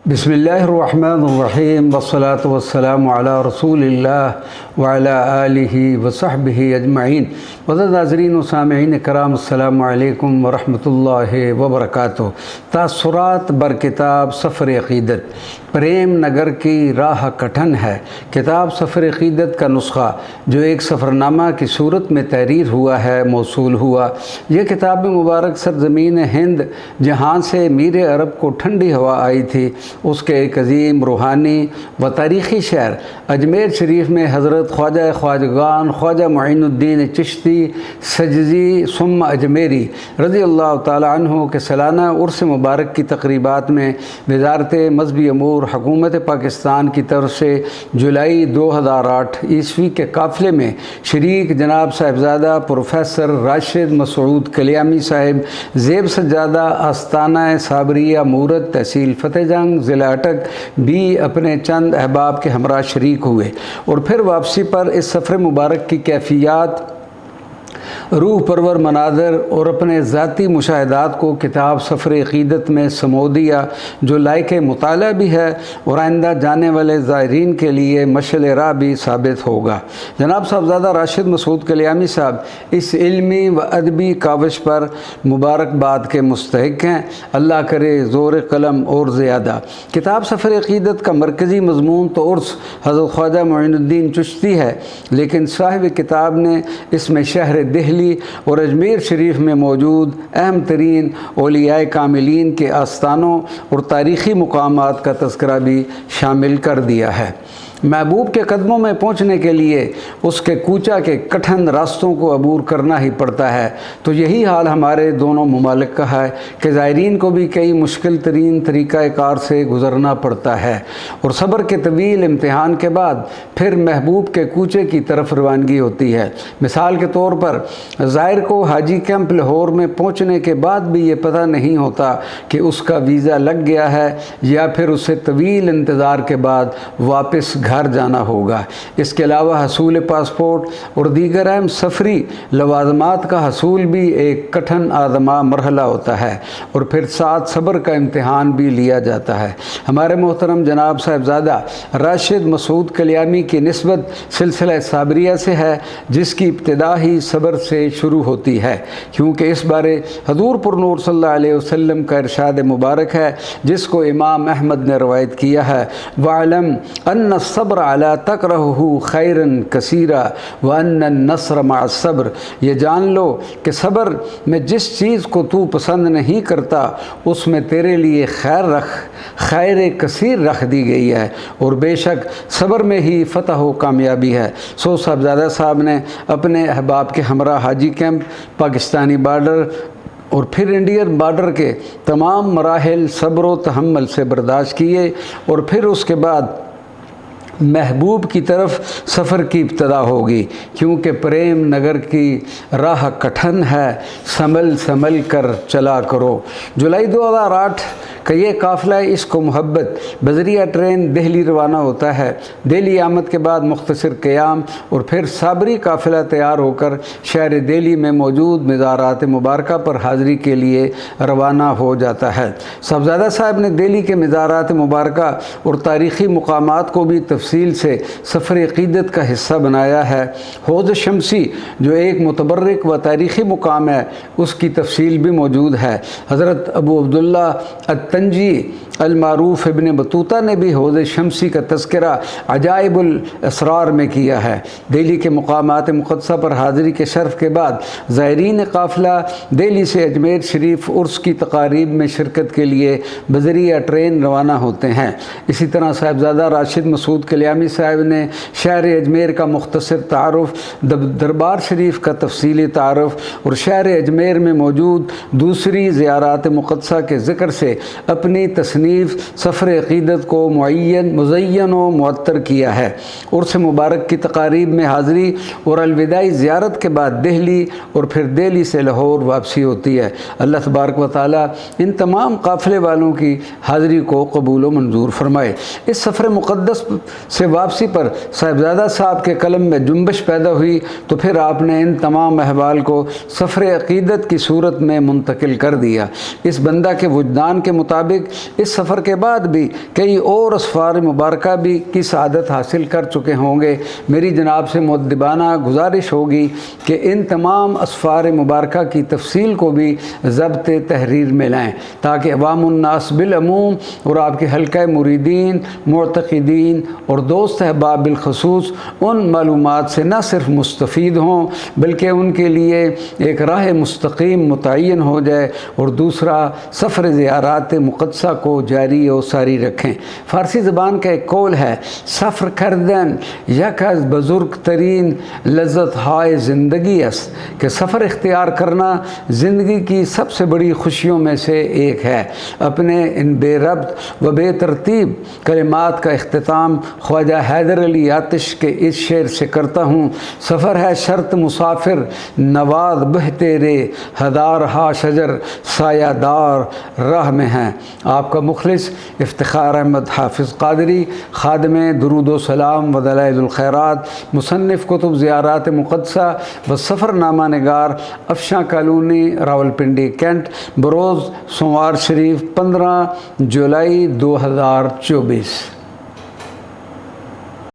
बिस्मिल्लाहिर्रहमानिर्रहीम वस्सलातु वस्सलामु अला रसूलिल्लाह व अला आलिहि व सहबिहि अजमईन। वज़द नाज़रीन व सामिईन कराम, अस्सलामु अलैकुम व रहमतुल्लाहि व बरकातुहू। तासुरात बर किताब सफ़र अक़ीदत। प्रेम नगर की राह कठन है किताब सफ़र अक़ीदत का नुस्ख़ा जो एक सफ़रनामा की सूरत में तहरीर हुआ है, मौसूल हुआ। यह किताब मुबारक सरज़मीन हिंद जहाँ से मीर अरब को ठंडी हवा आई थी, उसके एक अजीम रूहानी व तारीख़ी शहर अजमेर शरीफ में हज़रत ख्वाजा ख्वाजगान ख्वाजा मुइनुद्दीन चिश्ती सजज़ी सुम्मा अजमेरी रज़ी अल्लाह ताला अन्हु के सालाना उर्स मुबारक की तक़रीबात में वज़ारत मज़हबी अमूर हुकूमत पाकिस्तान की तरफ से जुलाई 2008 ईस्वी के काफ़िले में शरीक जनाब साहिबज़ादा प्रोफेसर राशिद मसूद कलियामी साहिब ज़ेब सज्जादा आस्ताना साबरिया मूरत तहसील फ़तेहजंग ज़िला अटक भी अपने चंद अहबाब के हमरा शरीक हुए और फिर वापसी पर इस सफ़र मुबारक की कैफियत, रूह परवर मनाज़र और अपने ज़ाती मुशाहिदात को किताब सफ़र अक़ीदत में समो दिया, जो लायक मुताला भी है और आइंदा जाने वाले ज़ायरीन के लिए मशअल राह भी साबित होगा। जनाब साहबज़ादा राशिद मसूद कलियामी साहब इस इल्मी व अदबी काविश पर मुबारकबाद के मुस्तहिक़ हैं। अल्लाह करे ज़ोर कलम और ज़्यादा। किताब सफ़र अक़ीदत का मरकज़ी मज़मून तो उर्स हज़रत ख्वाजा मुइनुद्दीन चिश्ती है, लेकिन साहिब किताब ने इसमें शहर दिल्ली और अजमेर शरीफ में मौजूद अहम तरीन औलियाए कामिलीन के आस्थानों और तारीख़ी मुकामात का तज़किरा भी शामिल कर दिया है। महबूब के कदमों में पहुँचने के लिए उसके कूचा के कठिन रास्तों को अबूर करना ही पड़ता है। तो यही हाल हमारे दोनों ममालिक का है कि ज़ायरीन को भी कई मुश्किल तरीन तरीक़ाकार से गुज़रना पड़ता है और सब्र के तवील इम्तिहान के बाद फिर महबूब के कूचे की तरफ रवानगी होती है। मिसाल के तौर पर ज़ायर को हाजी कैंप लाहौर में पहुँचने के बाद भी ये पता नहीं होता कि उसका वीज़ा लग गया है या फिर उसे तवील इंतज़ार के बाद वापस घर जाना होगा। इसके अलावा हसूल पासपोर्ट और दीगर अहम सफरी लवाजमात का हसूल भी एक कठिन आज़मा मरहला होता है और फिर साथ सब्र का इम्तिहान भी लिया जाता है। हमारे मोहतरम जनाब साहिबज़ादा राशिद मसूद कलियामी की निस्बत सिलसिला साबरिया से है, जिसकी इब्तिदा ही सब्र से शुरू होती है, क्योंकि इस बारे हज़ूर पुरनूर सल्लल्लाहु अलैहि वसल्लम का इरशाद मुबारक है, जिसको इमाम अहमद ने रवायत किया है। वअलम अन्न सब्र अला तकरहु खैरन कसीरा व अन्न नस्र मअ सब्र। ये जान लो कि सब्र में जिस चीज़ को तू पसंद नहीं करता उसमें तेरे लिए खैर कसीर रख दी गई है और बेशक सब्र में ही फ़तह व कामयाबी है। सो साहबज़ादा साहब ने अपने अहबाब के हमरा हाजी कैंप, पाकिस्तानी बार्डर और फिर इंडियन बार्डर के तमाम मराहिल सब्र व तहम्मुल से बर्दाश्त किए और फिर उसके बाद महबूब की तरफ सफ़र की इब्तदा होगी, क्योंकि प्रेम नगर की राह कठिन है, संभल संभल कर चला करो। जुलाई 2008 का ये काफ़िला इश्क़ मोहब्बत बज़रिया ट्रेन दिल्ली रवाना होता है। दिल्ली आमद के बाद मुख्तसर क़याम और फिर साबरी काफ़िला तैयार होकर शहर दिल्ली में मौजूद मज़ारात मुबारका पर हाज़री के लिए रवाना हो जाता है। साहबज़ादा साहब ने दिल्ली के मज़ारात मुबारका और तारीख़ी मुकामात को भी तफसील से सफ़र अक़ीदत का हिस्सा बनाया है। हौज़ शमसी जो एक मुतबर्रिक व तारीख़ी मुकाम है, उसकी तफसील भी मौजूद है। हज़रत अबू अब्दुल्ला अत्तंजी अल-मारूफ़ इब्न बतूता ने भी हौज़ शमसी का तज़किरा अजाइबुल असरार में किया है। दिल्ली के मुकामात मुक़द्दसा पर हाज़री के शर्फ़ के बाद ज़ायरीन काफ़िला दिल्ली से अजमेर शरीफ उर्स की तक़ारीब में शिरकत के लिए बज़रिया ट्रेन रवाना होते हैं। इसी तरह साहिबज़ादा राशिद मसूद कलियामी साहब ने शहर अजमेर का मुख्तसर तारुफ़, दरबार शरीफ का तफसीली तारुफ़ और शहर अजमेर में मौजूद दूसरी ज़ियारात मुक़द्दसा के ज़िक्र से अपनी तसनीफ़ सफ़र अक़ीदत को मुज़य्यन व मुअत्तर किया है। उर्स मुबारक की तक़ारीब में हाज़री और अलविदाई ज़ियारत के बाद दिल्ली और फिर दिल्ली से लाहौर वापसी होती है। अल्लाह तबारक व तआला इन तमाम काफ़िले वालों की हाज़री को कबूल व मंजूर फरमाए। इस सफ़र मुक़द्दस से वापसी पर साहिबज़ादा साहब के कलम में जुम्बश पैदा हुई तो फिर आपने इन तमाम अहवाल को सफ़र अक़ीदत की सूरत में मुंतकिल कर दिया। इस बंदा के वुजदान के मुताबिक इस سفر کے بعد بھی کئی اور اسفار مبارکہ بھی کی سعادت حاصل کر چکے ہوں گے۔ میری جناب سے مؤدبانہ گزارش ہوگی کہ ان تمام اسفار مبارکہ کی تفصیل کو بھی ضبط تحریر میں لائیں تاکہ عوام الناس بالعموم اور آپ کے حلقہ مریدین، معتقدین اور دوست احباب بالخصوص ان معلومات سے نہ صرف مستفید ہوں بلکہ ان کے لیے ایک راہ مستقیم متعین ہو جائے، اور دوسرا سفر زیارات مقدسہ کو جاری و ساری رکھیں۔ فارسی زبان کا ایک قول ہے، سفر کردن یک از بزرگ ترین لذت ہائے زندگی است، کہ سفر اختیار کرنا زندگی کی سب سے بڑی خوشیوں میں سے ایک ہے۔ اپنے ان بے ربط و بے ترتیب کلمات کا اختتام خواجہ حیدر علی آتش کے اس شعر سے کرتا ہوں: سفر ہے شرط مسافر نواد بہ تیرے، ہزار ہا شجر سایہ دار راہ میں ہیں۔ آپ کا مخلص افتخار احمد حافظ قادری، خادم درود و سلام و دلائل الخیرات، مصنف کتب زیارات مقدسہ و سفر نامہ نگار، افشاں کالونی، راولپنڈی، کینٹ، بروز سوموار شریف 15 جولائی 2024۔